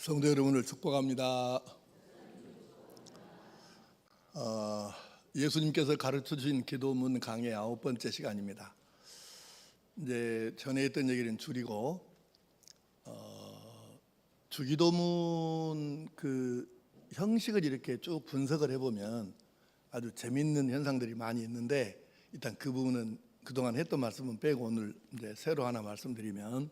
성도 여러분을 축복합니다. 예수님께서 가르쳐 주신 기도문 강의 9번째 시간입니다. 이제 전에 했던 얘기는 줄이고 주기도문 그 형식을 이렇게 쭉 분석을 해보면 아주 재밌는 현상들이 많이 있는데, 일단 그 부분은 그동안 했던 말씀은 빼고 오늘 이제 새로 하나 말씀드리면,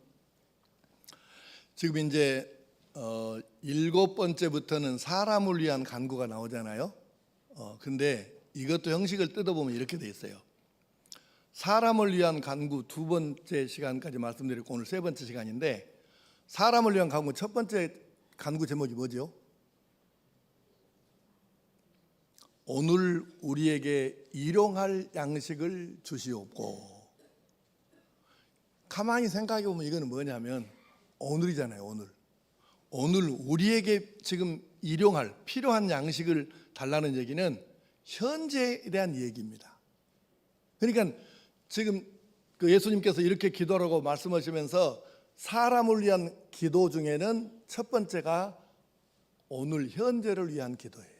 지금 이제 7번째부터는 사람을 위한 간구가 나오잖아요. 근데 이것도 형식을 뜯어보면 이렇게 돼 있어요. 사람을 위한 간구 2번째 시간까지 말씀드렸고 오늘 3번째 시간인데, 사람을 위한 간구 첫 번째 간구 제목이 뭐죠? 오늘 우리에게 일용할 양식을 주시옵고. 가만히 생각해 보면 이거는 뭐냐면 오늘이잖아요. 오늘 우리에게 지금 일용할 필요한 양식을 달라는 얘기는 현재에 대한 얘기입니다. 그러니까 지금 그 예수님께서 이렇게 기도하라고 말씀하시면서 사람을 위한 기도 중에는 첫 번째가 오늘 현재를 위한 기도예요.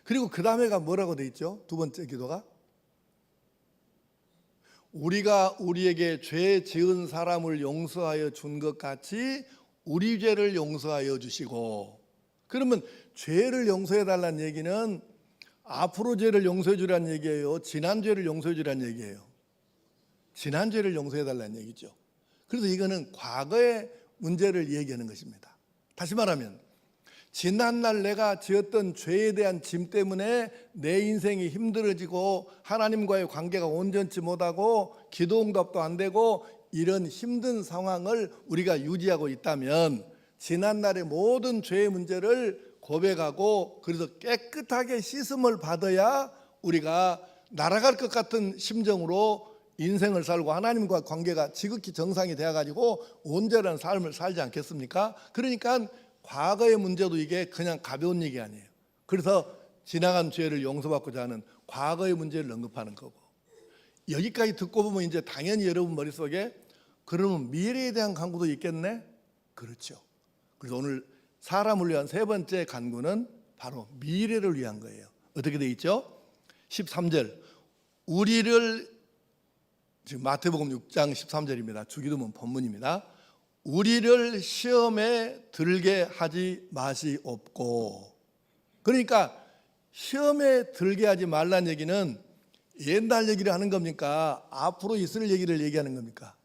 그리고 그 다음에가 뭐라고 돼 있죠? 두 번째 기도가 우리가 우리에게 죄 지은 사람을 용서하여 준 것 같이 우리 죄를 용서하여 주시고. 그러면 죄를 용서해 달라는 얘기는 앞으로 죄를 용서해 주라는 얘기예요? 지난 죄를 용서해 주라는 얘기예요? 지난 죄를 용서해 달라는 얘기죠. 그래서 이거는 과거의 문제를 얘기하는 것입니다. 다시 말하면 지난날 내가 지었던 죄에 대한 짐 때문에 내 인생이 힘들어지고 하나님과의 관계가 온전치 못하고 기도 응답도 안 되고 이런 힘든 상황을 우리가 유지하고 있다면, 지난날의 모든 죄의 문제를 고백하고 그래서 깨끗하게 씻음을 받아야 우리가 날아갈 것 같은 심정으로 인생을 살고 하나님과 관계가 지극히 정상이 되어가지고 온전한 삶을 살지 않겠습니까? 그러니까 과거의 문제도 이게 그냥 가벼운 얘기 아니에요. 그래서 지나간 죄를 용서받고자 하는 과거의 문제를 언급하는 거고, 여기까지 듣고 보면 이제 당연히 여러분 머릿속에 그러면 미래에 대한 간구도 있겠네? 그렇죠. 그래서 오늘 사람을 위한 3번째 간구는 바로 미래를 위한 거예요. 어떻게 돼 있죠? 13절 우리를, 지금 마태복음 6장 13절입니다. 주기도문 본문입니다. 우리를 시험에 들게 하지 마시옵고. 그러니까 시험에 들게 하지 말라는 얘기는 옛날 얘기를 하는 겁니까? 앞으로 있을 얘기를 얘기하는 겁니까?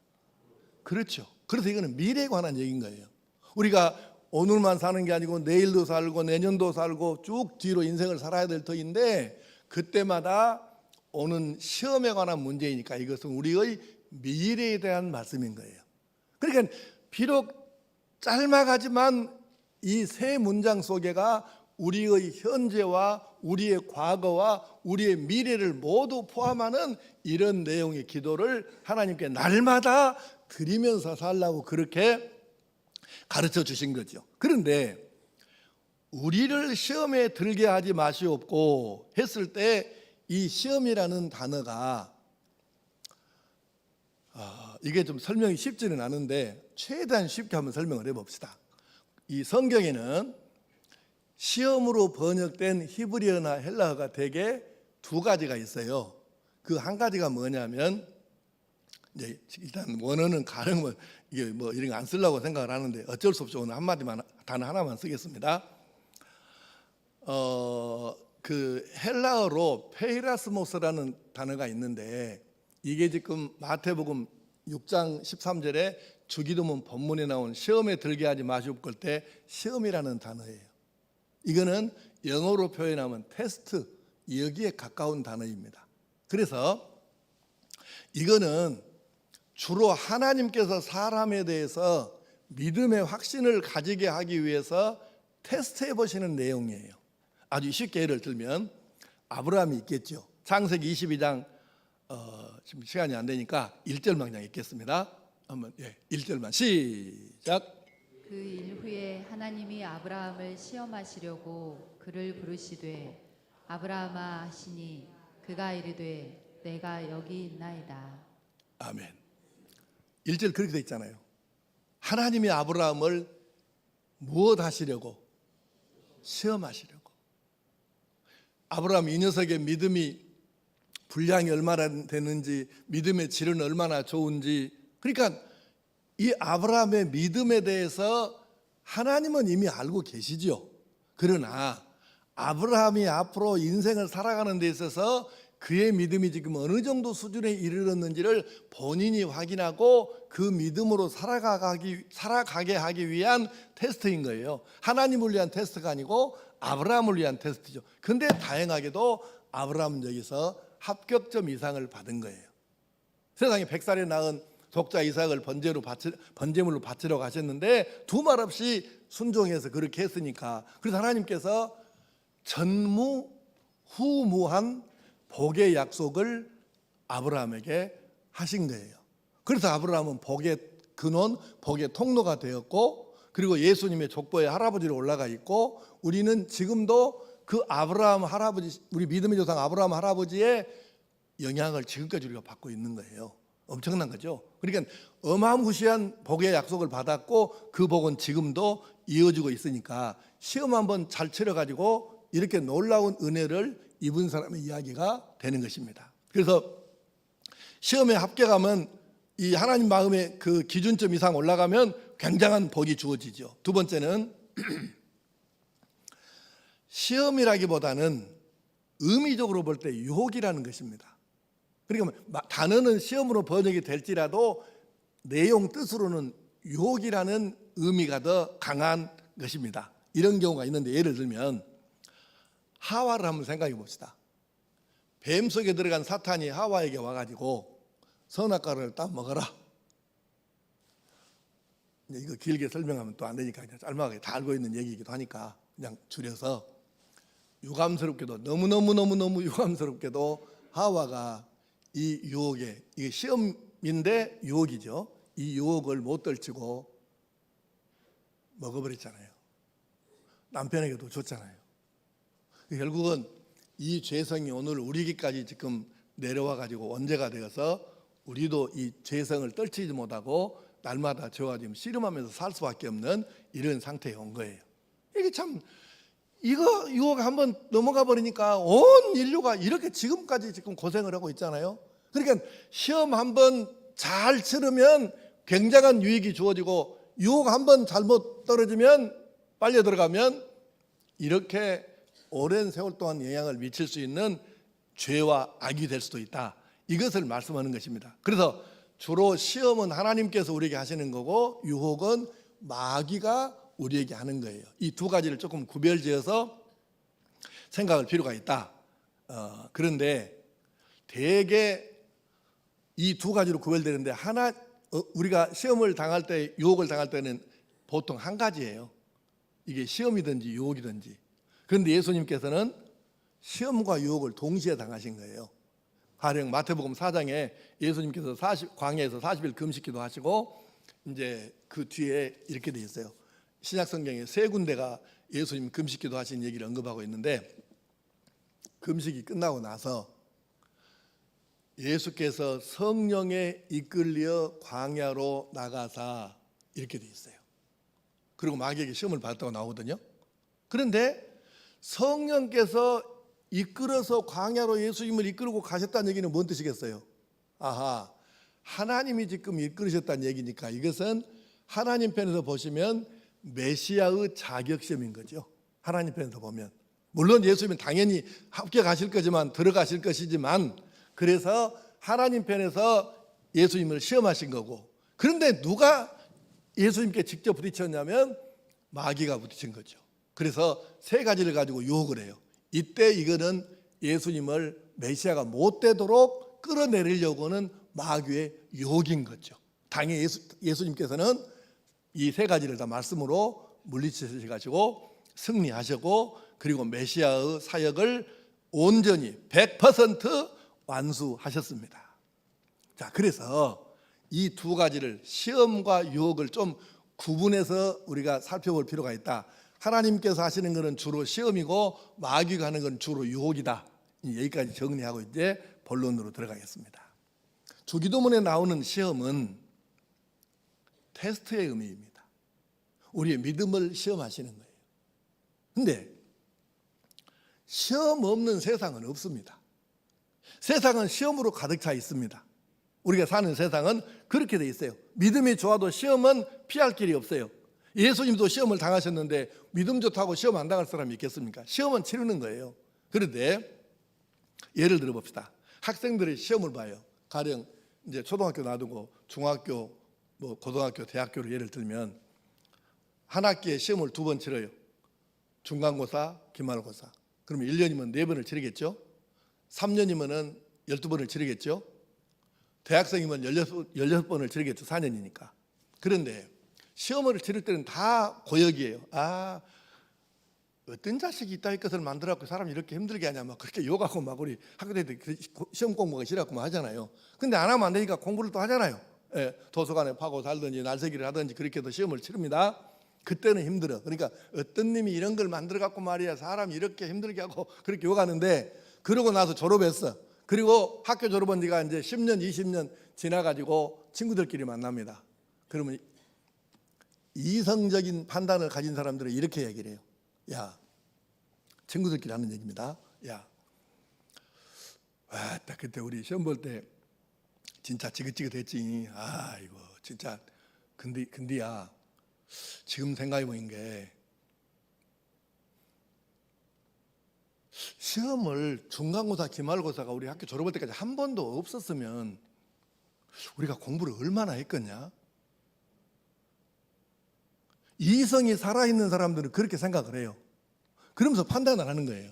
그렇죠. 그래서 이거는 미래에 관한 얘기인 거예요. 우리가 오늘만 사는 게 아니고 내일도 살고 내년도 살고 쭉 뒤로 인생을 살아야 될 터인데, 그때마다 오는 시험에 관한 문제이니까 이것은 우리의 미래에 대한 말씀인 거예요. 그러니까 비록 짤막하지만 이 세 문장 속에가 우리의 현재와 우리의 과거와 우리의 미래를 모두 포함하는 이런 내용의 기도를 하나님께 날마다 드리면서 살라고 그렇게 가르쳐 주신 거죠. 그런데 우리를 시험에 들게 하지 마시옵고 했을 때 이 시험이라는 단어가 이게 좀 설명이 쉽지는 않은데 최대한 쉽게 한번 설명을 해봅시다. 이 성경에는 시험으로 번역된 히브리어나 헬라어가 대개 2가지가 있어요. 그 한 가지가 뭐냐면, 이제 일단 원어는 가능은 이게 뭐 이런 거 안 쓰려고 생각을 하는데 어쩔 수 없이 오늘 한마디만, 단어 하나만 쓰겠습니다. 그 헬라어로 페이라스모스라는 단어가 있는데, 이게 지금 마태복음 6장 13절에 주기도문 본문에 나온 시험에 들게 하지 마시옵고 때 시험이라는 단어예요. 이거는 영어로 표현하면 테스트, 여기에 가까운 단어입니다. 그래서 이거는 주로 하나님께서 사람에 대해서 믿음의 확신을 가지게 하기 위해서 테스트해 보시는 내용이에요. 아주 쉽게 예를 들면 아브라함이 있겠죠. 창세기 22장 지금 시간이 안 되니까 1절만 그냥 읽겠습니다. 한번 1절만 시작. 그 일 후에 하나님이 아브라함을 시험하시려고 그를 부르시되 아브라함아 하시니 그가 이르되 내가 여기 있나이다. 아멘. 1절 그렇게 돼 있잖아요. 하나님이 아브라함을 무엇 하시려고? 시험하시려고. 아브라함 이 녀석의 믿음이 분량이 얼마나 되는지, 믿음의 질은 얼마나 좋은지. 그러니까 이 아브라함의 믿음에 대해서 하나님은 이미 알고 계시죠. 그러나 아브라함이 앞으로 인생을 살아가는 데 있어서 그의 믿음이 지금 어느 정도 수준에 이르렀는지를 본인이 확인하고 그 믿음으로 살아가게 하기 위한 테스트인 거예요. 하나님을 위한 테스트가 아니고 아브라함을 위한 테스트죠. 근데 다행하게도 아브라함은 여기서 합격점 이상을 받은 거예요. 세상에 100살에 낳은 독자 이삭을 번제물로 바치려고 하셨는데 두 말 없이 순종해서 그렇게 했으니까, 그래서 하나님께서 전무후무한 복의 약속을 아브라함에게 하신 거예요. 그래서 아브라함은 복의 근원, 복의 통로가 되었고, 그리고 예수님의 족보의 할아버지로 올라가 있고, 우리는 지금도 그 아브라함 할아버지, 우리 믿음의 조상 아브라함 할아버지의 영향을 지금까지 우리가 받고 있는 거예요. 엄청난 거죠. 그러니까 어마무시한 복의 약속을 받았고 그 복은 지금도 이어지고 있으니까 시험 한번 잘 치러가지고 이렇게 놀라운 은혜를 입은 사람의 이야기가 되는 것입니다. 그래서 시험에 합격하면 이 하나님 마음의 그 기준점 이상 올라가면 굉장한 복이 주어지죠. 두 번째는 시험이라기보다는 의미적으로 볼 때 유혹이라는 것입니다. 그러니까 단어는 시험으로 번역이 될지라도 내용 뜻으로는 유혹이라는 의미가 더 강한 것입니다. 이런 경우가 있는데, 예를 들면 하와를 한번 생각해 봅시다. 뱀 속에 들어간 사탄이 하와에게 와가지고 선악과를 딱 먹어라. 이거 길게 설명하면 또 안 되니까 그냥 짤막하게 다 알고 있는 얘기이기도 하니까 그냥 줄여서, 유감스럽게도 너무 유감스럽게도 하와가 이 유혹에, 이게 시험인데 유혹이죠. 이 유혹을 못 떨치고 먹어버렸잖아요. 남편에게도 줬잖아요. 결국은 이 죄성이 오늘 우리에게까지 지금 내려와 가지고 원죄가 되어서 우리도 이 죄성을 떨치지 못하고 날마다 죄와 지금 씨름하면서 살 수밖에 없는 이런 상태에 온 거예요. 이게 참, 이거 유혹 한번 넘어가 버리니까 온 인류가 이렇게 지금까지 지금 고생을 하고 있잖아요. 그러니까 시험 한번 잘 치르면 굉장한 유익이 주어지고, 유혹 한번 잘못 떨어지면, 빨려 들어가면 이렇게 오랜 세월 동안 영향을 미칠 수 있는 죄와 악이 될 수도 있다. 이것을 말씀하는 것입니다. 그래서 주로 시험은 하나님께서 우리에게 하시는 거고, 유혹은 마귀가 우리에게 하는 거예요. 이 두 가지를 조금 구별지어서 생각할 필요가 있다. 그런데 대개 이 두 가지로 구별되는데, 우리가 시험을 당할 때, 유혹을 당할 때는 보통 한 가지예요. 이게 시험이든지 유혹이든지. 그런데 예수님께서는 시험과 유혹을 동시에 당하신 거예요. 가령 마태복음 4장에 예수님께서 광야에서 40일 금식기도 하시고, 이제 그 뒤에 이렇게 돼 있어요. 신약 성경에 세 군데가 예수님 금식기도 하신 얘기를 언급하고 있는데, 금식이 끝나고 나서 예수께서 성령에 이끌려 광야로 나가사, 이렇게 돼 있어요. 그리고 마귀에게 시험을 받았다고 나오거든요. 그런데 성령께서 이끌어서 광야로 예수님을 이끌고 가셨다는 얘기는 뭔 뜻이겠어요? 아하, 하나님이 지금 이끌으셨다는 얘기니까 이것은 하나님 편에서 보시면 메시아의 자격시험인 거죠. 하나님 편에서 보면. 물론 예수님은 당연히 합격하실 거지만, 들어가실 것이지만, 그래서 하나님 편에서 예수님을 시험하신 거고, 그런데 누가 예수님께 직접 부딪혔냐면 마귀가 부딪힌 거죠. 그래서 세 가지를 가지고 유혹을 해요. 이때 이거는 예수님을 메시아가 못 되도록 끌어내리려고는 마귀의 유혹인 거죠. 당연히 예수님께서는 이 세 가지를 다 말씀으로 물리치셔가지고 승리하셨고, 그리고 메시아의 사역을 온전히 100% 완수하셨습니다. 자, 그래서 이 두 가지를, 시험과 유혹을 좀 구분해서 우리가 살펴볼 필요가 있다. 하나님께서 하시는 것은 주로 시험이고 마귀가 하는 건 주로 유혹이다. 여기까지 정리하고 이제 본론으로 들어가겠습니다. 주기도문에 나오는 시험은 테스트의 의미입니다. 우리의 믿음을 시험하시는 거예요. 근데 시험 없는 세상은 없습니다. 세상은 시험으로 가득 차 있습니다. 우리가 사는 세상은 그렇게 돼 있어요. 믿음이 좋아도 시험은 피할 길이 없어요. 예수님도 시험을 당하셨는데 믿음 좋다고 시험 안 당할 사람이 있겠습니까? 시험은 치르는 거예요. 그런데 예를 들어 봅시다. 학생들이 시험을 봐요. 가령 이제 초등학교 놔두고 중학교, 고등학교, 대학교를 예를 들면 한 학기에 시험을 2번 치러요. 중간고사, 기말고사. 그러면 1년이면 4번을 치르겠죠. 3년이면 12번을 치르겠죠. 대학생이면 16번을 치르겠죠. 4년이니까. 그런데 시험을 치를 때는 다 고역이에요. 어떤 자식이 이따위 것을 만들어갖고 사람이 이렇게 힘들게 하냐 막 그렇게 욕하고 막 우리 학교 다닐 때 시험 공부가 싫어갖고 막 하잖아요. 근데 안 하면 안 되니까 공부를 또 하잖아요. 도서관에 파고 살든지 날새기를 하든지 그렇게 해서 시험을 치릅니다. 그때는 힘들어. 그러니까 어떤 님이 이런 걸 만들어갖고 말이야 사람이 이렇게 힘들게 하고 그렇게 욕하는데, 그러고 나서 졸업했어. 그리고 학교 졸업한 지가 이제 10년 20년 지나가지고 친구들끼리 만납니다. 그러면 이성적인 판단을 가진 사람들은 이렇게 얘기를 해요. 야, 친구들끼리 하는 얘기입니다. 야, 딱 그때 우리 시험 볼 때 진짜 지긋지긋했지. 이거 진짜 근데야 지금 생각해 보는 게 시험을 중간고사, 기말고사가 우리 학교 졸업할 때까지 한 번도 없었으면 우리가 공부를 얼마나 했겠냐? 이성이 살아있는 사람들은 그렇게 생각을 해요. 그러면서 판단을 하는 거예요.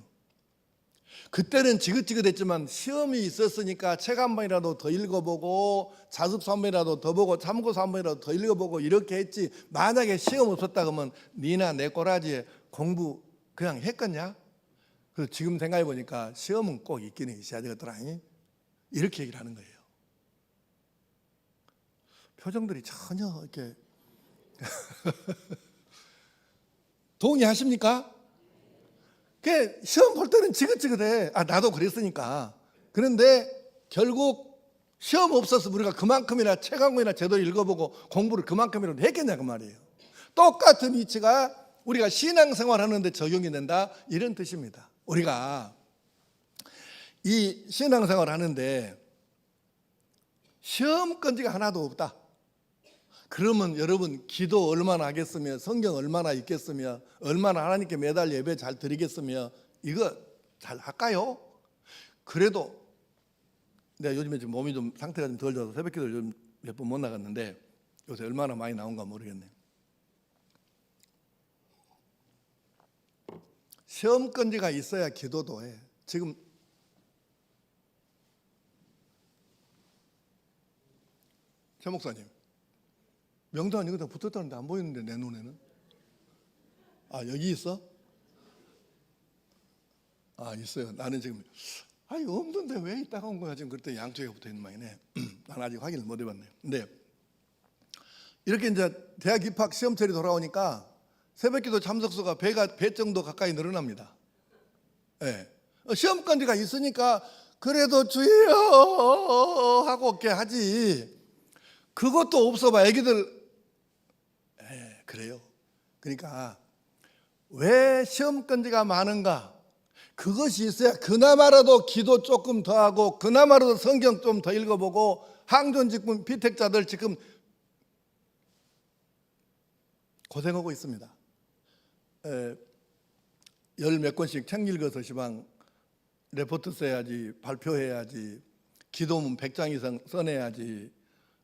그때는 지긋지긋했지만 시험이 있었으니까 책 한 번이라도 더 읽어보고 자습서 한 번이라도 더 보고 참고서 한 번이라도 더 읽어보고 이렇게 했지, 만약에 시험 없었다 그러면 니나 내 꼬라지에 공부 그냥 했겠냐? 그래서 지금 생각해 보니까 시험은 꼭 있기는 있어야 되겠더라. 이렇게 얘기를 하는 거예요. 표정들이 전혀 이렇게 동의하십니까? 그 시험 볼 때는 지긋지긋해. 나도 그랬으니까. 그런데 결국 시험 없어서 우리가 그만큼이나 책 한 권이나 제대로 읽어보고 공부를 그만큼이라도 했겠냐 그 말이에요. 똑같은 이치가 우리가 신앙생활 하는데 적용이 된다, 이런 뜻입니다. 우리가 이 신앙생활 하는데 시험건지가 하나도 없다. 그러면 여러분 기도 얼마나 하겠으며 성경 얼마나 읽겠으며 얼마나 하나님께 매달 예배 잘 드리겠으며 이거 잘 할까요? 그래도 내가 요즘에 좀 몸이 좀 상태가 좀 덜 좋아서 새벽기도를 좀 몇 번 못 나갔는데 요새 얼마나 많이 나온가 모르겠네. 시험건지가 있어야 기도도 해. 지금 최 목사님, 명단 이거 다 붙었다는데 안 보이는데 내 눈에는. 여기 있어? 있어요. 나는 지금 없는데 왜 이따가 온 거야 지금. 그랬더니 양쪽에 붙어 있는 모양이네. 난 아직 확인을 못 해봤네요. 근데 이렇게 이제 대학 입학 시험철이 돌아오니까 새벽기도 참석수가 배 정도 가까이 늘어납니다. 시험건지가 있으니까 그래도 주여 하고 이렇게 하지. 그것도 없어봐. 애기들 그래요. 그러니까 왜 시험건지가 많은가? 그것이 있어야 그나마라도 기도 조금 더 하고 그나마라도 성경 좀 더 읽어보고 항존직분 피택자들 지금 고생하고 있습니다. 열 몇 권씩 책 읽어서 시방 레포트 써야지, 발표해야지, 기도문 100장 이상 써내야지.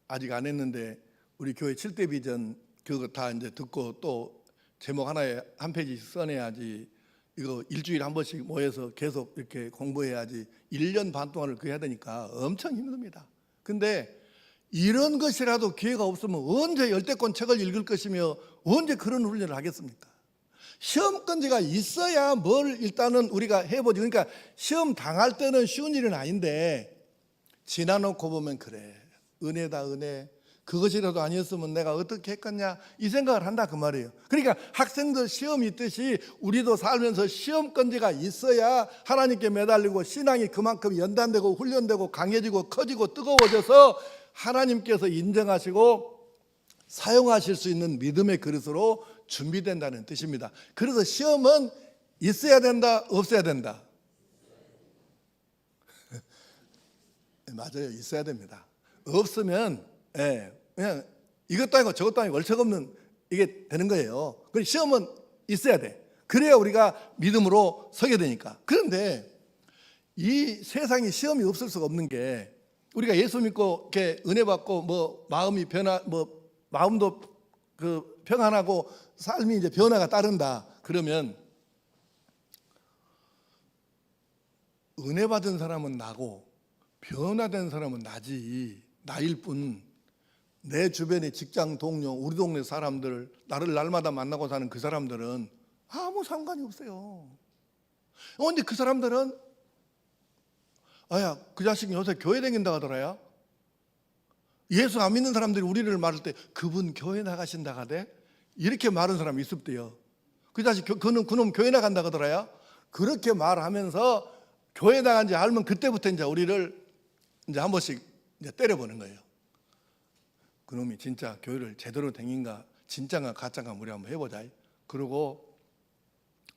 아직 안 했는데 우리 교회 7대 비전 그거 다 이제 듣고 또 제목 하나에 한 페이지씩 써내야지. 이거 일주일에 한 번씩 모여서 계속 이렇게 공부해야지. 1년 반 동안을 그거 해야 되니까 엄청 힘듭니다. 근데 이런 것이라도 기회가 없으면 언제 열대권 책을 읽을 것이며 언제 그런 훈련을 하겠습니까? 시험건지가 있어야 뭘 일단은 우리가 해보지. 그러니까 시험 당할 때는 쉬운 일은 아닌데 지나놓고 보면 그래, 은혜다 은혜. 그것이라도 아니었으면 내가 어떻게 했겠냐 이 생각을 한다 그 말이에요. 그러니까 학생들 시험이 있듯이 우리도 살면서 시험건지가 있어야 하나님께 매달리고 신앙이 그만큼 연단되고 훈련되고 강해지고 커지고 뜨거워져서 하나님께서 인정하시고 사용하실 수 있는 믿음의 그릇으로 준비된다는 뜻입니다. 그래서 시험은 있어야 된다, 없어야 된다. 맞아요, 있어야 됩니다. 없으면 그냥 이것도 아니고 저것도 아니고 얼척없는 이게 되는 거예요. 그래서 시험은 있어야 돼. 그래야 우리가 믿음으로 서게 되니까. 그런데 이 세상에 시험이 없을 수가 없는 게, 우리가 예수 믿고 이렇게 은혜 받고 뭐 마음이 마음도 그 평안하고 삶이 이제 변화가 따른다. 그러면 은혜 받은 사람은 나고 변화된 사람은 나일 뿐, 내 주변의 직장 동료, 우리 동네 사람들, 나를 날마다 만나고 사는 그 사람들은 아무 상관이 없어요. 근데 그 사람들은 그 자식이 요새 교회 다닌다 하더라야. 예수 안 믿는 사람들이 우리를 말할 때 그분 교회 나가신다 하대. 이렇게 말하는 사람이 있었대요. 그 자식 그놈 교회 나간다 하더라야. 그렇게 말하면서 교회 나간지 알면 그때부터 이제 우리를 이제 한 번씩 이제 때려보는 거예요. 그놈이 진짜 교회를 제대로 다닌가, 진짜가 가짜가 우리 한번 해보자. 그러고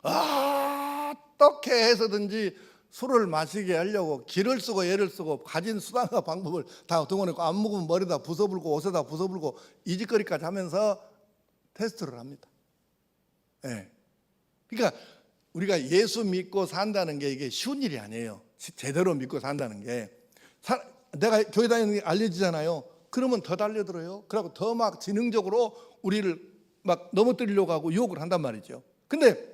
어떻게 해서든지 술을 마시게 하려고 길을 쓰고 애를 쓰고 가진 수단과 방법을 다 동원했고, 안 먹으면 머리다 부숴불고 옷에다 부숴불고 이 짓거리까지 하면서 테스트를 합니다. 그러니까 우리가 예수 믿고 산다는 게 이게 쉬운 일이 아니에요. 제대로 믿고 산다는 게. 내가 교회 다니는 게 알려지잖아요. 그러면 더 달려들어요. 그리고 더 막 지능적으로 우리를 막 넘어뜨리려고 하고 유혹을 한단 말이죠. 근데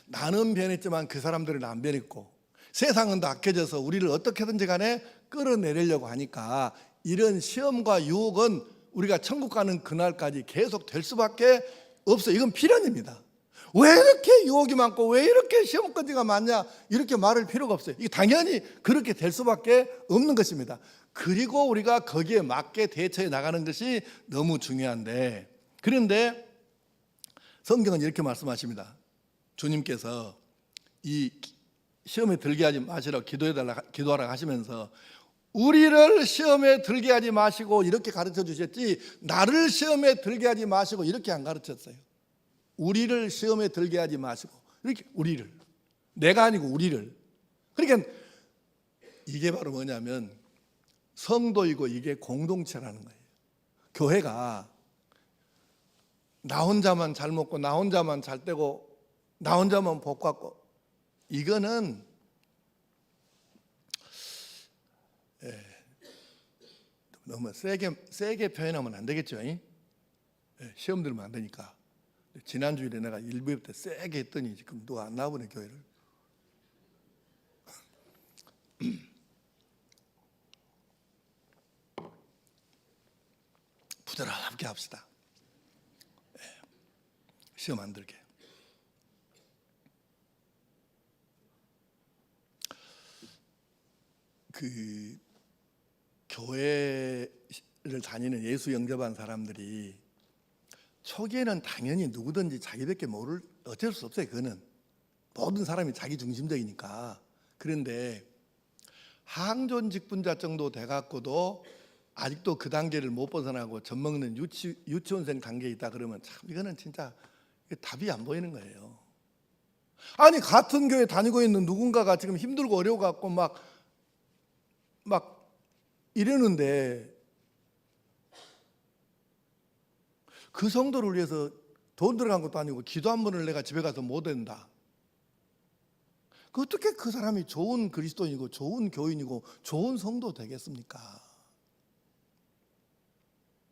나는 변했지만 그 사람들은 안 변했고, 세상은 더 악해져서 우리를 어떻게든지 간에 끌어내리려고 하니까 이런 시험과 유혹은 우리가 천국 가는 그날까지 계속 될 수밖에 없어요. 이건 필연입니다. 왜 이렇게 유혹이 많고 왜 이렇게 시험거지가 많냐, 이렇게 말할 필요가 없어요. 이게 당연히 그렇게 될 수밖에 없는 것입니다. 그리고 우리가 거기에 맞게 대처해 나가는 것이 너무 중요한데, 그런데 성경은 이렇게 말씀하십니다. 주님께서 이 시험에 들게 하지 마시라고 기도하라고 하시면서 우리를 시험에 들게 하지 마시고 이렇게 가르쳐 주셨지, 나를 시험에 들게 하지 마시고 이렇게 안 가르쳤어요. 우리를 시험에 들게 하지 마시고, 이렇게 우리를, 내가 아니고 우리를. 그러니까 이게 바로 뭐냐면 성도이고 이게 공동체라는 거예요. 교회가 나 혼자만 잘 먹고 나 혼자만 잘 떼고 나 혼자만 복 받고, 이거는 너무 세게 표현하면 안 되겠죠. 시험 들면 안 되니까. 지난주일에 내가 일부회 때 세게 했더니 지금 누가 안 나오네, 교회를. 부드럽게 합시다. 시험 안 들게. 그 교회를 다니는 예수 영접한 사람들이 초기에는 당연히 누구든지 자기밖에 모를, 어쩔 수 없어요. 그거는 모든 사람이 자기 중심적이니까. 그런데 항존 직분자 정도 돼갖고도 아직도 그 단계를 못 벗어나고 젖먹는 유치원생 단계에 있다 그러면 참 이거는 진짜 답이 안 보이는 거예요. 아니 같은 교회 다니고 있는 누군가가 지금 힘들고 어려워갖고 막 이러는데 그 성도를 위해서 돈 들어간 것도 아니고 기도 한 번을 내가 집에 가서 못 한다. 어떻게 그 사람이 좋은 그리스도인이고 좋은 교인이고 좋은 성도 되겠습니까?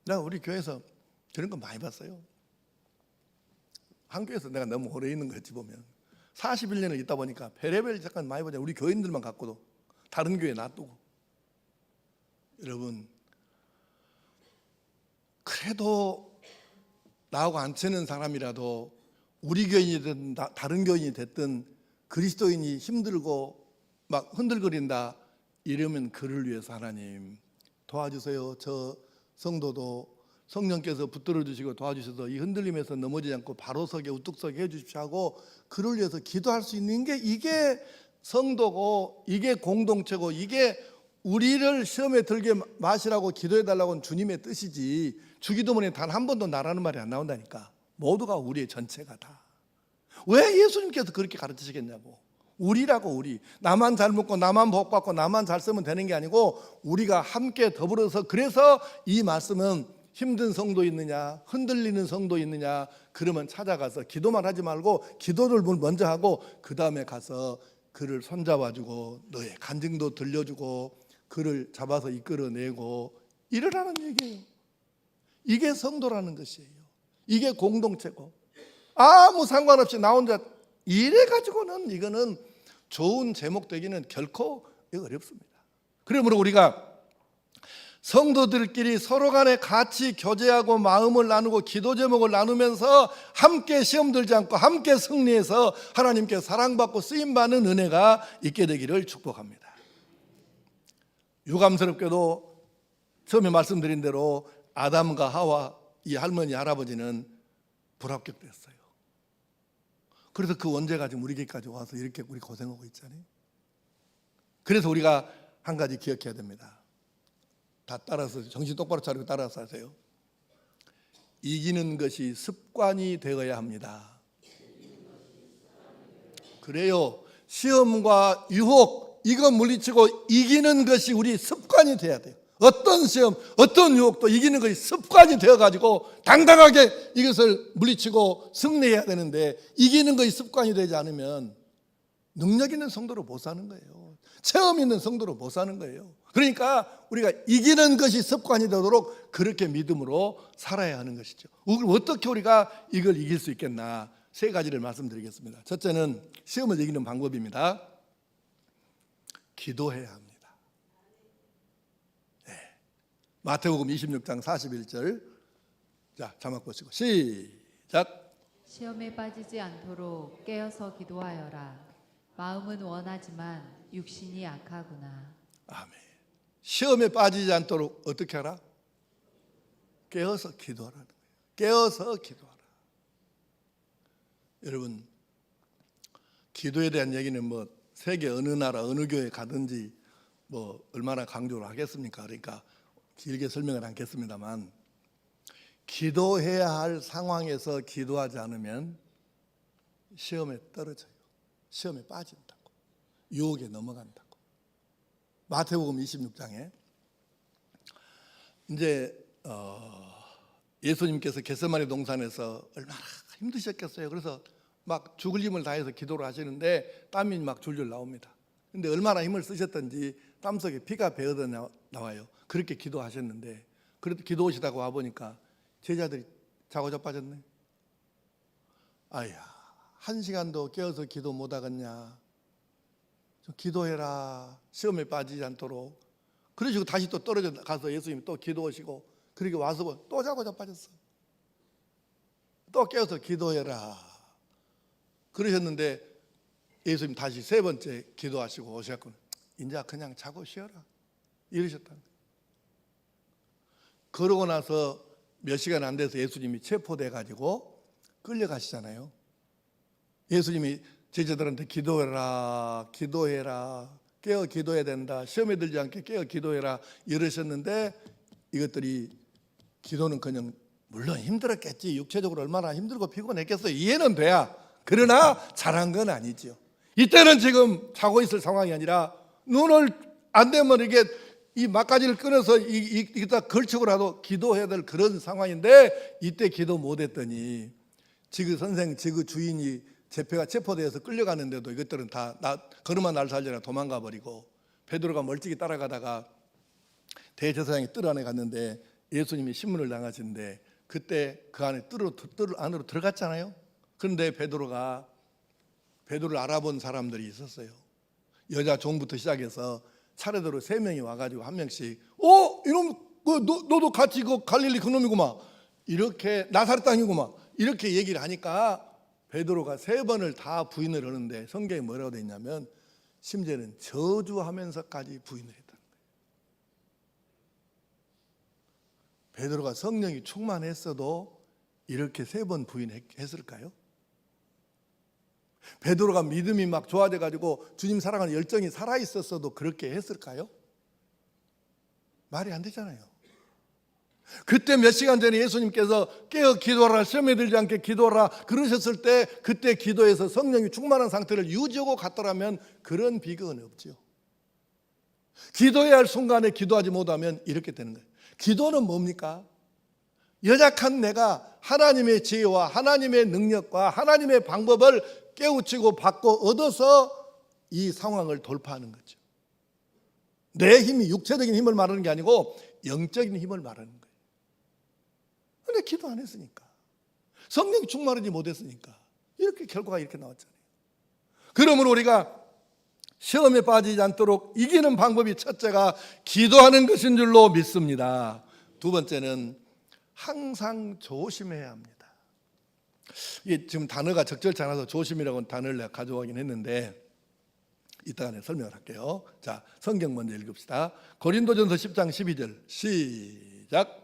내가 우리 교회에서 그런 거 많이 봤어요. 한 교회에서 내가 너무 오래 있는 거 어찌 보면 41년을 있다 보니까 별의별 잠깐 많이 보자. 우리 교인들만 갖고도 다른 교회 놔두고. 여러분, 그래도 나하고 안 치는 사람이라도 우리 교인이든 다른 교인이 됐든 그리스도인이 힘들고 막 흔들거린다 이러면 그를 위해서 하나님 도와주세요. 저 성도도 성령께서 붙들어 주시고 도와주셔서 이 흔들림에서 넘어지지 않고 바로 서게 우뚝 서게 해주십시오 하고 그를 위해서 기도할 수 있는 게 이게 성도고 이게 공동체고 이게 우리를 시험에 들게 마시라고 기도해 달라고는 주님의 뜻이지, 주기도문에 단 한 번도 나라는 말이 안 나온다니까. 모두가 우리의 전체가 다. 왜 예수님께서 그렇게 가르치시겠냐고. 우리라고. 우리 나만 잘 먹고 나만 복 받고 나만 잘 쓰면 되는 게 아니고 우리가 함께 더불어서, 그래서 이 말씀은 힘든 성도 있느냐, 흔들리는 성도 있느냐, 그러면 찾아가서 기도만 하지 말고 기도를 먼저 하고 그 다음에 가서 그를 손잡아주고 너의 간증도 들려주고 그를 잡아서 이끌어내고 이러라는 얘기예요. 이게 성도라는 것이에요. 이게 공동체고, 아무 상관없이 나 혼자 이래가지고는 이거는 좋은 제목 되기는 결코 어렵습니다. 그러므로 우리가 성도들끼리 서로 간에 같이 교제하고 마음을 나누고 기도 제목을 나누면서 함께 시험 들지 않고 함께 승리해서 하나님께 사랑받고 쓰임받는 은혜가 있게 되기를 축복합니다. 유감스럽게도 처음에 말씀드린 대로 아담과 하와, 이 할머니 할아버지는 불합격됐어요. 그래서 그 원죄가 지금 우리에게까지 와서 이렇게 우리 고생하고 있잖아요. 그래서 우리가 한 가지 기억해야 됩니다. 다 따라서 정신 똑바로 차리고 따라서 하세요. 이기는 것이 습관이 되어야 합니다. 그래요. 시험과 유혹 이거 물리치고 이기는 것이 우리 습관이 돼야 돼요. 어떤 시험, 어떤 유혹도 이기는 것이 습관이 되어가지고 당당하게 이것을 물리치고 승리해야 되는데, 이기는 것이 습관이 되지 않으면 능력 있는 성도로 못 사는 거예요. 체험 있는 성도로 못 사는 거예요. 그러니까 우리가 이기는 것이 습관이 되도록 그렇게 믿음으로 살아야 하는 것이죠. 어떻게 우리가 이걸 이길 수 있겠나, 세 가지를 말씀드리겠습니다. 첫째는 시험을 이기는 방법입니다. 기도해야 합니다. 마태복음 26장 41절. 자, 자막 보시고 시작. 시험에 빠지지 않도록 깨어서 기도하여라. 마음은 원하지만 육신이 약하구나. 아멘. 시험에 빠지지 않도록 어떻게 하라? 깨어서 기도하라는 거예요. 깨어서 기도하라. 여러분, 기도에 대한 얘기는 뭐 세계 어느 나라 어느 교회 가든지 뭐 얼마나 강조를 하겠습니까? 그러니까 길게 설명을 않겠습니다만, 기도해야 할 상황에서 기도하지 않으면 시험에 떨어져요. 시험에 빠진다고, 유혹에 넘어간다고. 마태복음 26장에 이제 예수님께서 겟세마네 동산에서 얼마나 힘드셨겠어요. 그래서 막 죽을 힘을 다해서 기도를 하시는데 땀이 막 줄줄 나옵니다. 근데 얼마나 힘을 쓰셨던지 땀 속에 피가 배어져 나와요. 그렇게 기도하셨는데, 그래도 기도하시다가 와보니까 제자들이 자고 자빠졌네. 아야, 1시간도 깨어서 기도 못하겠냐, 좀 기도해라, 시험에 빠지지 않도록. 그러시고 다시 또 떨어져 가서 예수님이 또 기도하시고, 그렇게 와서 또 자고 자빠졌어. 또 깨어서 기도해라 그러셨는데, 예수님 다시 세 번째 기도하시고 오셨고, 이제 그냥 자고 쉬어라 이러셨다는 거예요. 그러고 나서 몇 시간 안 돼서 예수님이 체포돼 가지고 끌려가시잖아요. 예수님이 제자들한테 기도해라, 기도해라, 깨어 기도해야 된다, 시험에 들지 않게 깨어 기도해라 이러셨는데, 이것들이 기도는커녕 물론 힘들었겠지, 육체적으로 얼마나 힘들고 피곤했겠어요, 이해는 돼야. 그러나 잘한 건 아니죠. 이때는 지금 자고 있을 상황이 아니라 눈을 안 되면 이게 이 막가지를 끊어서 이기다 걸치고라도 기도해야 될 그런 상황인데, 이때 기도 못했더니 지그 선생, 지그 주인이 체포되어서 끌려가는데도 이것들은 다 걸음만 날 살려라 도망가 버리고, 베드로가 멀찍이 따라가다가 대제사장이 뜰 안에 갔는데 예수님이 신문을 당하시는데, 그때 그 안에 뜰 안으로 들어갔잖아요. 그런데 베드로를 알아본 사람들이 있었어요. 여자 종부터 시작해서 차례대로 3명이 와가지고 한 명씩, 이놈 너도 같이 그 갈릴리 그놈이구만, 이렇게 나사렛 땅이구만, 이렇게 얘기를 하니까 베드로가 3번을 다 부인을 하는데, 성경에 뭐라고 되어 있냐면 심지어는 저주하면서까지 부인을 했다는 거예요. 베드로가 성령이 충만했어도 이렇게 3번 부인했을까요? 베드로가 믿음이 막 좋아져 가지고 주님 사랑하는 열정이 살아 있었어도 그렇게 했을까요? 말이 안 되잖아요. 그때 몇 시간 전에 예수님께서 깨어 기도하라, 시험에 들지 않게 기도하라 그러셨을 때 그때 기도해서 성령이 충만한 상태를 유지하고 갔더라면 그런 비극은 없죠. 기도해야 할 순간에 기도하지 못하면 이렇게 되는 거예요. 기도는 뭡니까? 연약한 내가 하나님의 지혜와 하나님의 능력과 하나님의 방법을 깨우치고 받고 얻어서 이 상황을 돌파하는 거죠. 내 힘이 육체적인 힘을 말하는 게 아니고 영적인 힘을 말하는 거예요. 근데 기도 안 했으니까, 성령이 충만하지 못했으니까 이렇게 결과가 이렇게 나왔잖아요. 그러므로 우리가 시험에 빠지지 않도록 이기는 방법이 첫째가 기도하는 것인 줄로 믿습니다. 두 번째는 항상 조심해야 합니다. 이게 지금 단어가 적절치 않아서 조심이라고 단어를 내가 가져가긴 했는데 이따가 내가 설명을 할게요. 자, 성경 먼저 읽읍시다. 고린도전서 10장 12절 시작.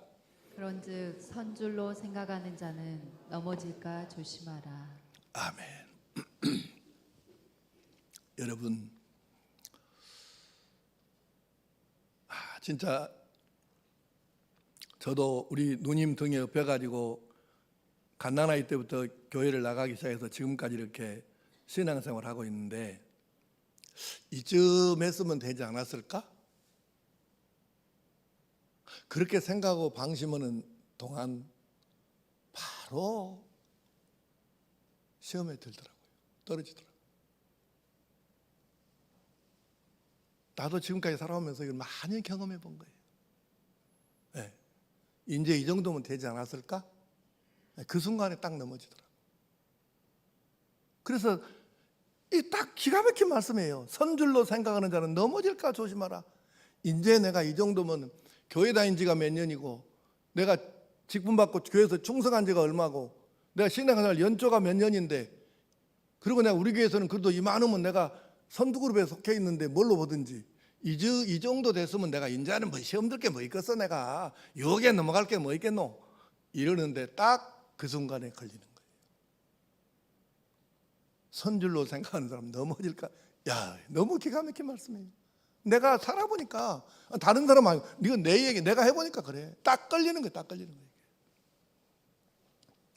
그런즉 선줄로 생각하는 자는 넘어질까 조심하라. 아멘. 여러분, 진짜 저도 우리 누님 등에 업혀가지고 갓난아이 때부터 교회를 나가기 시작해서 지금까지 이렇게 신앙생활을 하고 있는데 이쯤 했으면 되지 않았을까? 그렇게 생각하고 방심하는 동안 바로 시험에 들더라고요. 떨어지더라고요. 나도 지금까지 살아오면서 이걸 많이 경험해 본 거예요. 네. 이제 이 정도면 되지 않았을까? 그 순간에 딱 넘어지더라고요. 그래서 이 딱 기가 막힌 말씀이에요. 선줄로 생각하는 자는 넘어질까 조심하라. 이제 내가 이 정도면 교회 다닌 지가 몇 년이고 내가 직분 받고 교회에서 충성한 지가 얼마고 내가 신앙생활 연초가 몇 년인데 그리고 내가 우리 교회에서는 그래도 이만하면 내가 선두그룹에 속해 있는데 뭘로 보든지 이 정도 됐으면 내가 이제는 뭐 시험 들 게 뭐 있겠어 내가 여기에 넘어갈 게 뭐 있겠노 이러는데 딱 그 순간에 걸리는 거예요. 선줄로 생각하는 사람 넘어질까? 야, 너무 기가 막힌 말씀이에요. 내가 살아보니까 다른 사람 아니고 이건 내 얘기 내가 해보니까 그래. 딱 걸리는 거예요. 딱 걸리는 거예요.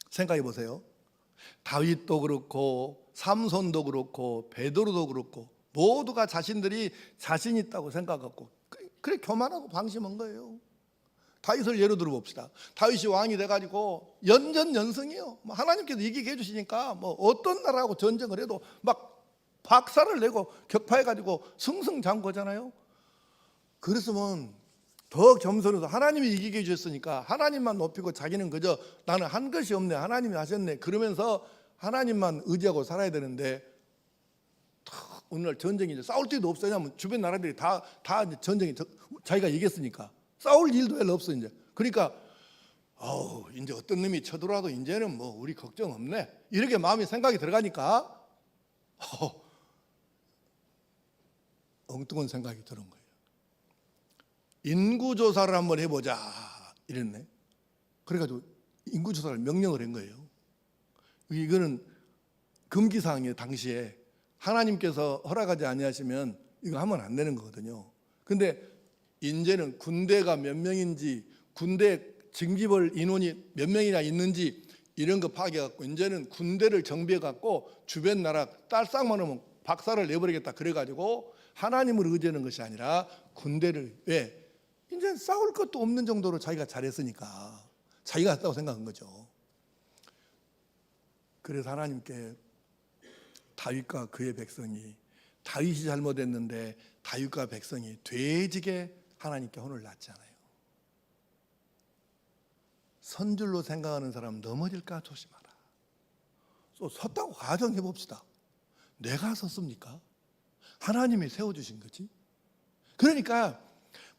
생각해 보세요. 다윗도 그렇고 삼손도 그렇고 베드로도 그렇고 모두가 자신들이 자신 있다고 생각하고 그래 교만하고 방심한 거예요. 다윗을 예로 들어봅시다. 다윗이 왕이 돼가지고 연전연승이요. 하나님께서 이기게 해주시니까 뭐 어떤 나라하고 전쟁을 해도 막 박살을 내고 격파해가지고 승승장구하잖아요. 그랬으면 더 겸손해서 하나님이 이기게 해주셨으니까 하나님만 높이고 자기는 그저 나는 한 것이 없네 하나님이 하셨네 그러면서 하나님만 의지하고 살아야 되는데 오늘날 전쟁이 이제 싸울 데도 없어요. 왜냐하면 주변 나라들이 다 전쟁이 자기가 이겼으니까 싸울 일도 별로 없어 이제. 그러니까 이제 어떤 놈이 쳐들어와도 이제는 뭐 우리 걱정 없네 이렇게 마음이 생각이 들어가니까 엉뚱한 생각이 드는 거예요. 인구조사를 한번 해보자 이랬네. 그래가지고 인구조사를 명령을 한 거예요. 이거는 금기사항이에요. 당시에 하나님께서 허락하지 아니하시면 이거 하면 안 되는 거거든요. 근데 이제는 군대가 몇 명인지 군대 징집을 인원이 몇 명이나 있는지 이런 거 파악해갖고 이제는 군대를 정비해갖고 주변 나라 딸싹만 하면 박살을 내버리겠다 그래가지고 하나님을 의지하는 것이 아니라 군대를 왜? 이제 싸울 것도 없는 정도로 자기가 잘했으니까 자기가 했다고 생각한 거죠. 그래서 하나님께 다윗과 그의 백성이 다윗이 잘못했는데 다윗과 백성이 되지게 하나님께 혼을 났잖아요. 선줄로 생각하는 사람 넘어질까 조심하라. 섰다고 가정해 봅시다. 내가 섰습니까? 하나님이 세워주신 거지. 그러니까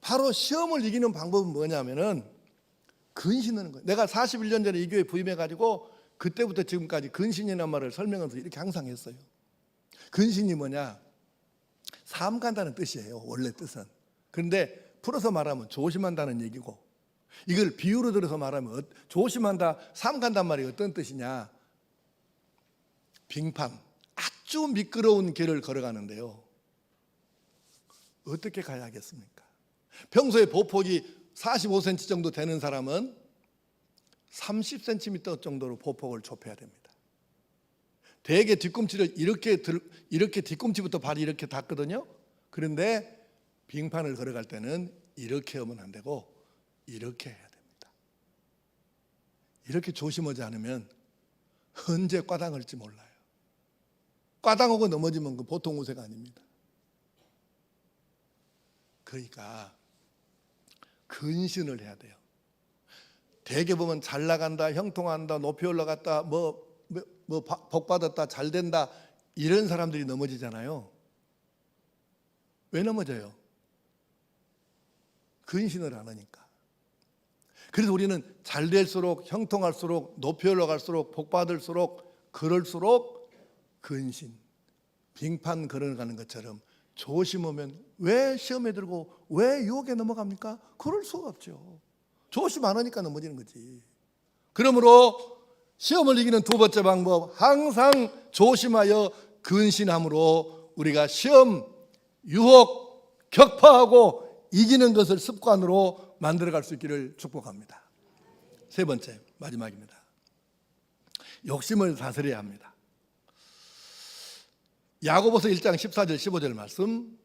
바로 시험을 이기는 방법은 뭐냐면은 근신하는 거예요. 내가 41년 전에 이 교회에 부임해가지고 그때부터 지금까지 근신이라는 말을 설명하면서 이렇게 항상 했어요. 근신이 뭐냐? 삼간다는 뜻이에요. 원래 뜻은. 그런데 풀어서 말하면 조심한다는 얘기고 이걸 비유로 들어서 말하면 조심한다, 삼간단 말이 어떤 뜻이냐? 빙판, 아주 미끄러운 길을 걸어가는데요. 어떻게 가야 하겠습니까? 평소에 보폭이 45cm 정도 되는 사람은 30cm 정도로 보폭을 좁혀야 됩니다. 대개 뒤꿈치를 이렇게 뒤꿈치부터 발이 이렇게 닿거든요. 그런데 빙판을 걸어갈 때는 이렇게 하면 안 되고 이렇게 해야 됩니다. 이렇게 조심하지 않으면 언제 꽈당할지 몰라요. 꽈당하고 넘어지면 그 보통 우세가 아닙니다. 그러니까 근신을 해야 돼요. 대개 보면 잘 나간다, 형통한다, 높이 올라갔다, 복 받았다, 잘 된다 이런 사람들이 넘어지잖아요. 왜 넘어져요? 근신을 안 하니까. 그래서 우리는 잘 될수록, 형통할수록, 높이 올라갈수록, 복 받을수록, 그럴수록 근신, 빙판 걸어가는 것처럼 조심하면 왜 시험에 들고 왜 유혹에 넘어갑니까? 그럴 수가 없죠. 조심 안 하니까 넘어지는 거지. 그러므로 시험을 이기는 두 번째 방법, 항상 조심하여 근신함으로 우리가 시험, 유혹, 격파하고 이기는 것을 습관으로 만들어갈 수 있기를 축복합니다. 세 번째, 마지막입니다. 욕심을 다스려야 합니다. 야고보서 1장 14절 15절 말씀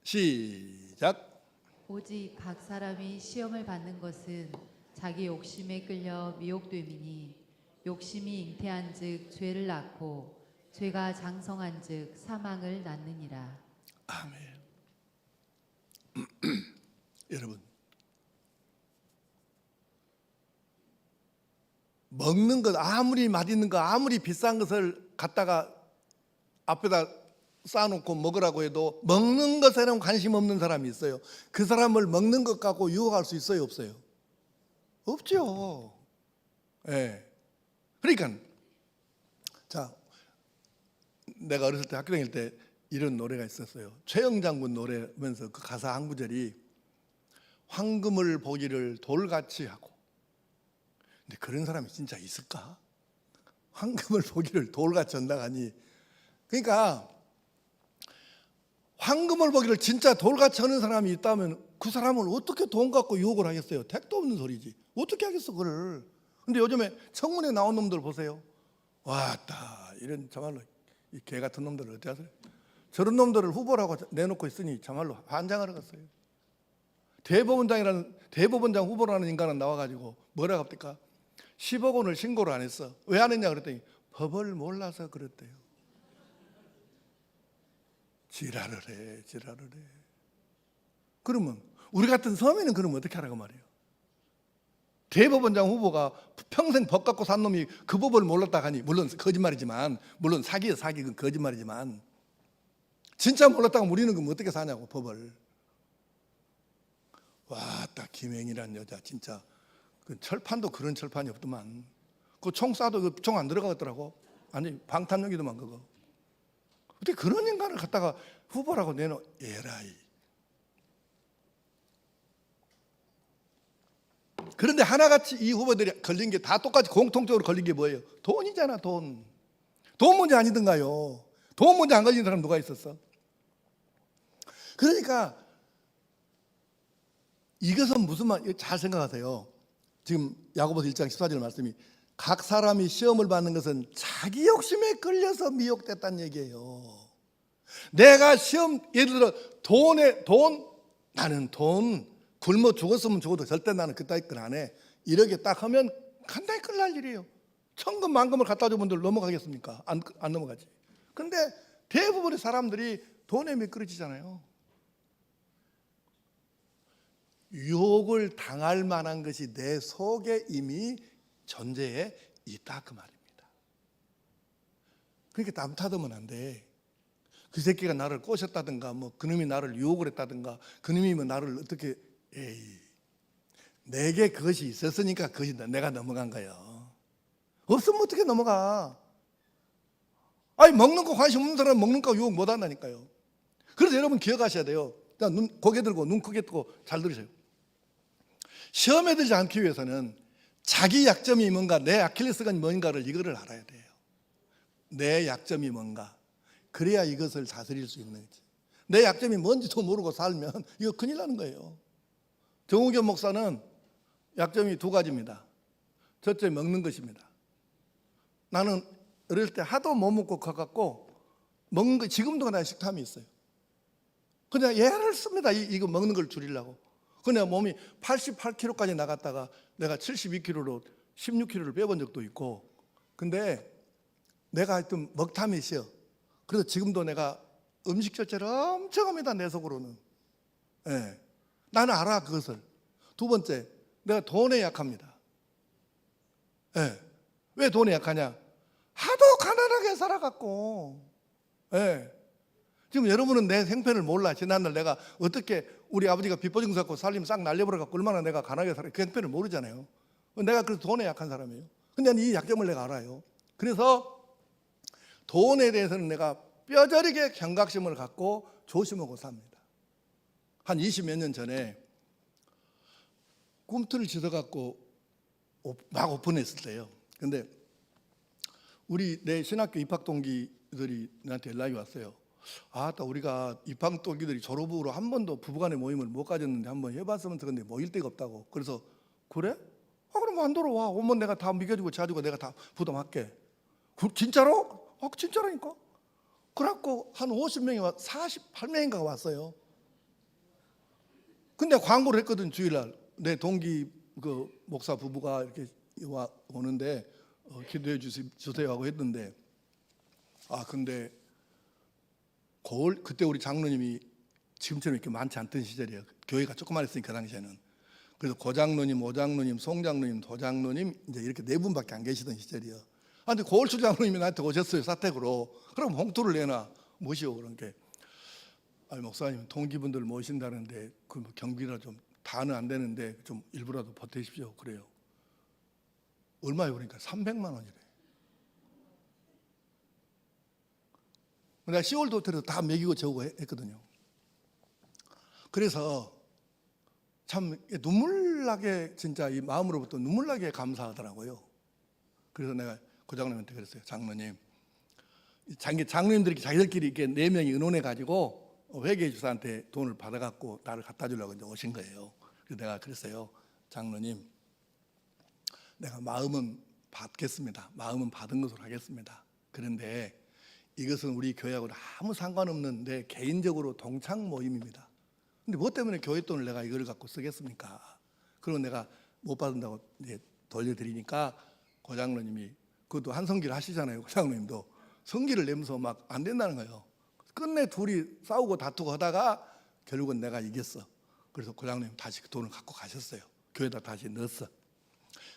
시작. 오직 각 사람이 시험을 받는 것은 자기 욕심에 끌려 미혹됨이니 욕심이 잉태한즉 죄를 낳고 죄가 장성한즉 사망을 낳느니라. 아멘. 여러분, 먹는 것 아무리 맛있는 거 아무리 비싼 것을 갖다가 앞에다 쌓아놓고 먹으라고 해도 먹는 것에는 관심 없는 사람이 있어요. 그 사람을 먹는 것 갖고 유혹할 수 있어요, 없어요? 없죠. 예. 그러니까 자, 내가 어렸을 때 학교 다닐 때 이런 노래가 있었어요. 최영장군 노래면서 그 가사 한 구절이 황금을 보기를 돌같이 하고. 근데 그런 사람이 진짜 있을까? 황금을 보기를 돌같이 한다가니. 그러니까 황금을 보기를 진짜 돌같이 하는 사람이 있다면 그 사람을 어떻게 돈 갖고 유혹을 하겠어요? 택도 없는 소리지. 어떻게 하겠어 그걸. 근데 요즘에 청문회 나온 놈들 보세요. 왔다 이런 정말로 이 개 같은 놈들을 어떻게 하세요? 저런 놈들을 후보라고 내놓고 있으니 정말로 환장하러 갔어요. 대법원장 후보라는 인간은 나와가지고 뭐라고 합니까? 10억 원을 신고를 안 했어. 왜 안 했냐 그랬더니 법을 몰라서 그랬대요. 지랄을 해. 그러면 우리 같은 서민은 그러면 어떻게 하라고 말이에요? 대법원장 후보가 평생 법 갖고 산 놈이 그 법을 몰랐다 하니, 물론 거짓말이지만, 물론 사기예요, 사기. 그건 거짓말이지만 진짜 몰랐다고 우리는 그럼 어떻게 사냐고 법을. 와따 김행이란 여자 진짜 그 철판도 그런 철판이 없더만. 그 총 쏴도 그 총 안 들어가겠더라고. 아니 방탄용기도만 그거. 어떻게 그런 인간을 갖다가 후보라고 내놓? 에라이. 그런데 하나같이 이 후보들이 걸린 게 다 똑같이 공통적으로 걸린 게 뭐예요? 돈이잖아, 돈. 돈 문제 아니던가요? 돈 문제 안 걸린 사람 누가 있었어? 그러니까 이것은 무슨 말? 잘 생각하세요. 지금 야고보서 1장 14절 말씀이 각 사람이 시험을 받는 것은 자기 욕심에 끌려서 미혹됐다는 얘기예요. 내가 시험, 예를 들어 나는 돈 굶어 죽었으면 죽어도 절대 나는 그따위 건 안 해. 이렇게 딱 하면 간단히 끝날 일이에요. 천금 만금을 갖다 준 분들 넘어가겠습니까? 안 넘어가지. 근데 대부분의 사람들이 돈에 미끄러지잖아요. 유혹을 당할 만한 것이 내 속에 이미 존재해 있다 그 말입니다. 그러니까 남 탓하면 안 돼. 그 새끼가 나를 꼬셨다든가 뭐 그놈이 나를 유혹을 했다든가 그놈이 뭐 나를 어떻게 내게 그것이 있었으니까 그것이 내가 넘어간 거예요. 없으면 어떻게 넘어가? 아니 먹는 거 관심 없는 사람은 먹는 거 유혹 못 한다니까요. 그래서 여러분 기억하셔야 돼요. 고개 들고 눈 크게 뜨고 잘 들으세요. 시험에 들지 않기 위해서는 자기 약점이 뭔가, 내 아킬레스건이 뭔가를 이거를 알아야 돼요. 내 약점이 뭔가. 그래야 이것을 다스릴 수 있는 거지. 내 약점이 뭔지도 모르고 살면 이거 큰일 나는 거예요. 정우겸 목사는 약점이 두 가지입니다. 첫째, 먹는 것입니다. 나는 어릴 때 하도 못 먹고 커갖고 먹는 거, 지금도 나 식탐이 있어요. 그냥 애를 씁니다. 이거 먹는 걸 줄이려고. 그냥 몸이 88kg까지 나갔다가 내가 72kg로 16kg를 빼본 적도 있고. 근데 내가 하여튼 먹탐이 있어. 그래서 지금도 내가 음식 절제를 엄청 합니다. 내 속으로는. 예. 나는 알아, 그것을. 두 번째, 내가 돈에 약합니다. 예. 왜 돈에 약하냐? 하도 가난하게 살아갖고. 예. 지금 여러분은 내 생편을 몰라. 지난날 내가 어떻게 우리 아버지가 빚보증 갖고 살림 싹 날려버려갖고 얼마나 내가 가난하게 살아. 그 생편을 모르잖아요. 내가 그래서 돈에 약한 사람이에요. 근데 이 약점을 내가 알아요. 그래서 돈에 대해서는 내가 뼈저리게 경각심을 갖고 조심하고 삽니다. 한 20몇 년 전에 꿈틀을 짖어갖고 막 오픈했을 때요. 근데 우리 내 신학교 입학 동기들이 나한테 연락이 왔어요. 우리가 입학 동기들이 졸업 후로 한 번도 부부간의 모임을 못 가졌는데 한번 해봤으면 좋겠는데 모일 데가 없다고. 그래서 그래? 그럼 안 들어와. 오면 내가 다 먹여주고 자주고 내가 다 부담할게. 진짜로? 진짜라니까. 그래갖고 한 50명이 48명인가 왔어요. 근데 광고를 했거든. 주일날 내 동기 그 목사 부부가 이렇게 오는데 기도해 주세요 하고 했는데, 근데 그때 우리 장로님이 지금처럼 이렇게 많지 않던 시절이에요. 교회가 조그만했으니까 그 당시에는. 그래서 고장로님, 오장로님, 송장로님, 도장로님 이제 이렇게 네 분밖에 안 계시던 시절이에요. 근데 고을수 장로님이 나한테 오셨어요. 사택으로. 그럼 홍토를 내놔 모시오. 그런 게. 목사님 동기분들 모신다는데 그 경비라 좀 다는 안 되는데 좀 일부라도 보태십시오. 그래요. 얼마요? 그러니까 300만 원이래. 내가 10월 도태로 다 먹이고 저고 했거든요. 그래서 참 눈물나게 진짜 이 마음으로부터 눈물나게 감사하더라고요. 그래서 내가 그 장로님한테 그랬어요. 장로님, 장로님들이 자기들끼리 이렇게 4명이 의논해 가지고 회계 주사한테 돈을 받아갖고 나를 갖다 주려고 이제 오신 거예요. 그래서 내가 그랬어요. 장로님, 내가 마음은 받겠습니다. 마음은 받은 것으로 하겠습니다. 그런데 이것은 우리 교회하고 아무 상관없는 내 개인적으로 동창 모임입니다. 근데 뭐 때문에 교회 돈을 내가 이걸 갖고 쓰겠습니까? 그리고 내가 못 받는다고 이제 돌려드리니까 고 장로님이, 그것도 한 성기를 하시잖아요. 고 장로님도 성기를 내면서 막 안 된다는 거예요. 끝내 둘이 싸우고 다투고 하다가 결국은 내가 이겼어. 그래서 고 장로님 다시 그 돈을 갖고 가셨어요. 교회에다 다시 넣었어.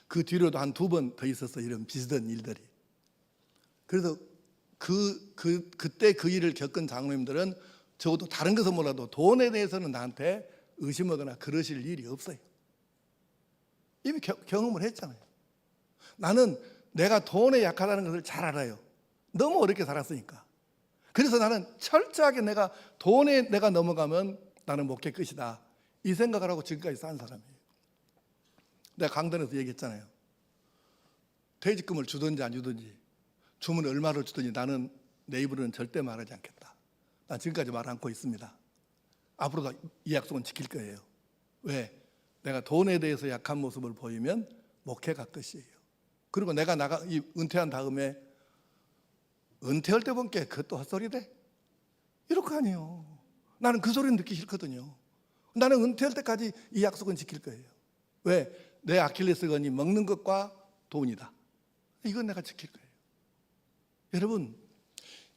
그 뒤로도 한 2번 더 있었어. 이런 비슷한 일들이. 그래서 그때 그 일을 겪은 장로님들은 적어도 다른 것은 몰라도 돈에 대해서는 나한테 의심하거나 그러실 일이 없어요. 이미 경험을 했잖아요. 나는 내가 돈에 약하다는 것을 잘 알아요. 너무 어렵게 살았으니까. 그래서 나는 철저하게 내가 돈에 내가 넘어가면 나는 목회 끝이다. 이 생각을 하고 지금까지 산 사람이에요. 내가 강단에서 얘기했잖아요. 퇴직금을 주든지 안 주든지, 주면 얼마를 주든지 나는 내 입으로는 절대 말하지 않겠다. 난 지금까지 말 않고 있습니다. 앞으로도 이 약속은 지킬 거예요. 왜? 내가 돈에 대해서 약한 모습을 보이면 목회가 끝이에요. 그리고 내가 은퇴한 다음에 은퇴할 때 본게 그것도 헛소리래? 이럴 거 아니에요. 나는 그 소리는 듣기 싫거든요. 나는 은퇴할 때까지 이 약속은 지킬 거예요. 왜? 내 아킬레스건이 먹는 것과 돈이다. 이건 내가 지킬 거예요. 여러분,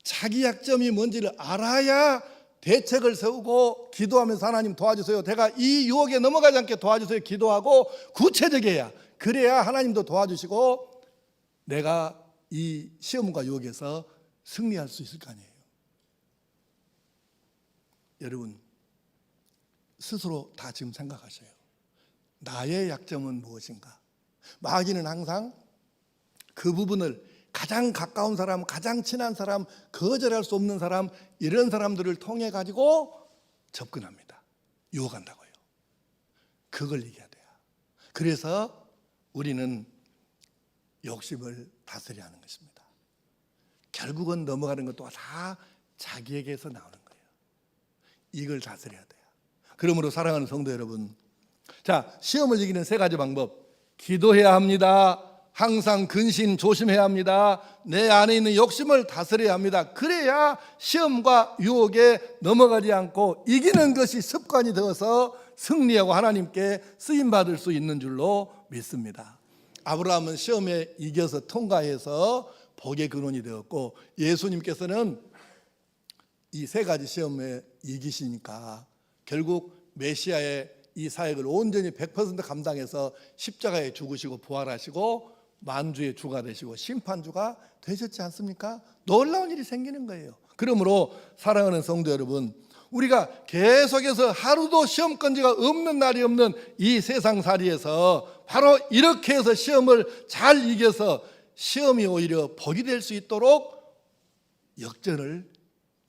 자기 약점이 뭔지를 알아야 대책을 세우고 기도하면서 하나님 도와주세요. 내가 이 유혹에 넘어가지 않게 도와주세요. 기도하고 구체적이어야, 그래야 하나님도 도와주시고 내가 이 시험과 유혹에서 승리할 수 있을 거 아니에요. 여러분, 스스로 다 지금 생각하셔요. 나의 약점은 무엇인가? 마귀는 항상 그 부분을 가장 가까운 사람, 가장 친한 사람, 거절할 수 없는 사람, 이런 사람들을 통해 가지고 접근합니다. 유혹한다고요. 그걸 이겨야 돼요. 그래서 우리는 욕심을 다스려야 하는 것입니다. 결국은 넘어가는 것도 다 자기에게서 나오는 거예요. 이걸 다스려야 돼요. 그러므로 사랑하는 성도 여러분, 자, 시험을 이기는 세 가지 방법. 기도해야 합니다. 항상 근신 조심해야 합니다. 내 안에 있는 욕심을 다스려야 합니다. 그래야 시험과 유혹에 넘어가지 않고 이기는 것이 습관이 되어서 승리하고 하나님께 쓰임받을 수 있는 줄로 믿습니다. 아브라함은 시험에 이겨서 통과해서 복의 근원이 되었고, 예수님께서는 이 세 가지 시험에 이기시니까 결국 메시아의 이 사역을 온전히 100% 감당해서 십자가에 죽으시고 부활하시고 만주의 주가 되시고 심판주가 되셨지 않습니까? 놀라운 일이 생기는 거예요. 그러므로 사랑하는 성도 여러분, 우리가 계속해서 하루도 시험건지가 없는 날이 없는 이 세상살이에서 바로 이렇게 해서 시험을 잘 이겨서 시험이 오히려 복이 될 수 있도록 역전을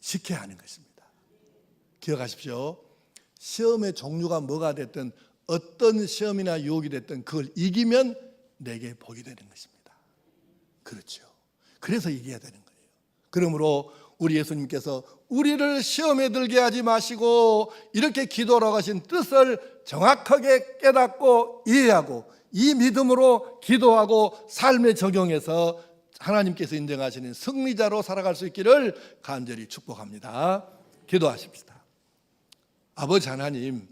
시켜야 하는 것입니다. 기억하십시오. 시험의 종류가 뭐가 됐든 어떤 시험이나 유혹이 됐든 그걸 이기면 내게 복이 되는 것입니다. 그렇죠. 그래서 이겨야 되는 거예요. 그러므로 우리 예수님께서 우리를 시험에 들게 하지 마시고 이렇게 기도하라고 하신 뜻을 정확하게 깨닫고 이해하고 이 믿음으로 기도하고 삶에 적용해서 하나님께서 인정하시는 승리자로 살아갈 수 있기를 간절히 축복합니다. 기도하십시다. 아버지 하나님,